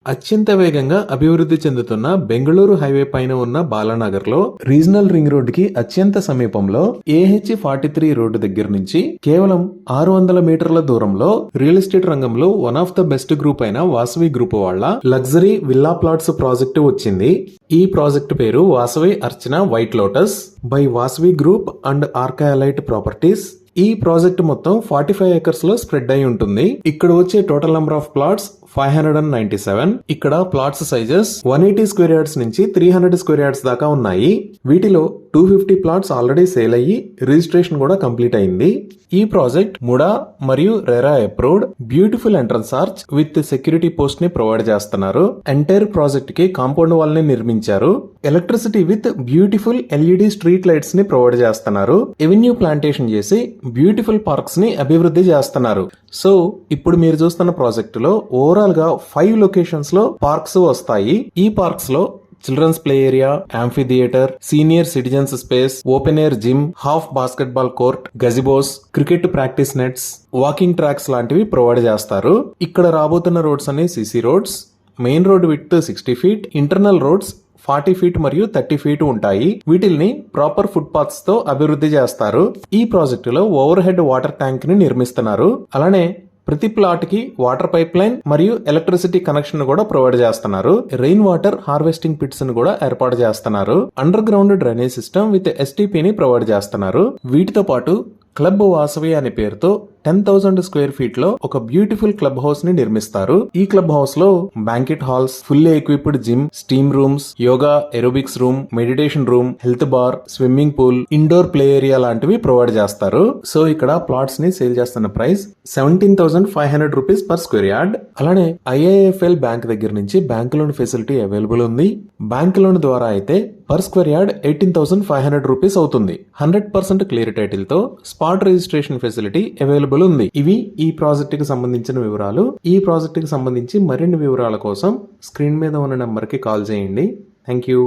అత్యంత వేగంగా అభివృద్ధి చెందుతున్న బెంగళూరు హైవే పైన ఉన్న బాలానగర్ లో రీజనల్ రింగ్ రోడ్ కి అత్యంత సమీపంలో AH-43 రోడ్డు దగ్గర నుంచి కేవలం 600 మీటర్ల దూరంలో రియల్ ఎస్టేట్ రంగంలో one of the best group అయిన వాసవి గ్రూప్ వాళ్ళ లగ్జరీ విల్లా ప్లాట్స్ ప్రాజెక్టు వచ్చింది. ఈ ప్రాజెక్టు పేరు Vasavi Archana white lotus by Vasavi group and ఆర్కాయలైట్ ప్రాపర్టీస్. ఈ ప్రాజెక్ట్ మొత్తం 45 ఏకర్స్ లో స్ప్రెడ్ అయి ఉంటుంది. ఇక్కడ వచ్చే టోటల్ నెంబర్ ఆఫ్ ప్లాట్స్ 597. ఇక్కడ ప్లాట్స్ సైజెస్ 180 స్క్వేర్ యార్డ్స్ నుంచి 300 స్క్వేర్ యార్డ్స్ దాకా ఉన్నాయి. వీటిలో 250 ప్లాట్స్ ఆల్రెడీ సేల్ అయ్యి రిజిస్ట్రేషన్ కూడా కంప్లీట్ అయింది. ఈ ప్రాజెక్ట్ ముడా మరియు RERA approved, beautiful entrance arch with security post ని ప్రొవైడ్ చేస్తున్నారు. ఎంటైర్ ప్రాజెక్ట్ కి కాంపౌండ్ వాల్ ని నిర్మించారు. Electricity with beautiful LED street lights ని ప్రొవైడ్ చేస్తున్నారు. ఎవెన్యూ ప్లాంటేషన్ చేసి బ్యూటిఫుల్ పార్క్స్ ని అభివృద్ధి చేస్తున్నారు. సో ఇప్పుడు మీరు చూస్తున్న ప్రాజెక్ట్ లో ఓవరాల్ గా 5 లొకేషన్స్ లో పార్క్స్ వస్తాయి. ఈ పార్క్స్ లో children's play area, amphitheatre, senior citizens space, open air gym, half basketball court, gazebos, cricket practice nets, walking tracks లాంటివి ప్రొవైడ్ చేస్తారు. ఇక్కడ రాబోతున్న రోడ్స్ అన్ని CC roads. Main road width 60 feet, internal roads 40 feet మరియు 30 feet ఉంటాయి. వీటిల్ని proper foot paths తో అభివృద్ధి చేస్తారు. ఈ ప్రాజెక్టులో ఓవర్ హెడ్ వాటర్ ట్యాంక్ ని నిర్మిస్తున్నారు. అలానే ప్రతి ప్లాట్ కి వాటర్ పైప్ లైన్ మరియు ఎలక్ట్రిసిటీ కనెక్షన్ కూడా ప్రొవైడ్ చేస్తున్నారు. రెయిన్ వాటర్ హార్వెస్టింగ్ పిట్స్ ను కూడా ఏర్పాటు చేస్తున్నారు. Under ground drainage system with STP ని ప్రొవైడ్ చేస్తున్నారు. వీటితో పాటు క్లబ్ వాసవి అనే పేరుతో 10,000 స్క్వేర్ ఫీట్ లో ఒక బ్యూటిఫుల్ క్లబ్ హౌస్ ని నిర్మిస్తారు. ఈ క్లబ్ హౌస్ లో banquet halls, fully equipped gym, steam rooms, yoga, aerobics room, meditation room, health bar, swimming pool, indoor play area లాంటివి ప్రొవైడ్ చేస్తారు. సో ఇక్కడ ప్లాట్స్ ని సేల్ చేస్తున్న price 17,500 rupees per square yard. అలానే IIFL బ్యాంక్ దగ్గర నుంచి bank loan facility available ఉంది. Bank loan ద్వారా అయితే పర్ స్క్వేర్ యార్డ్ 18,500 రూపీస్ అవుతుంది. 100% క్లియర్ టైటిల్ తో స్పాట్ రిజిస్ట్రేషన్ ఫెసిలిటీ అవైలబుల్ ఉంది. ఇవి ఈ ప్రాజెక్ట్ కి సంబంధించిన వివరాలు. ఈ ప్రాజెక్ట్ కి సంబంధించి మరిన్ని వివరాల కోసం స్క్రీన్ మీద ఉన్న నెంబర్ కి కాల్ చేయండి. Thank you.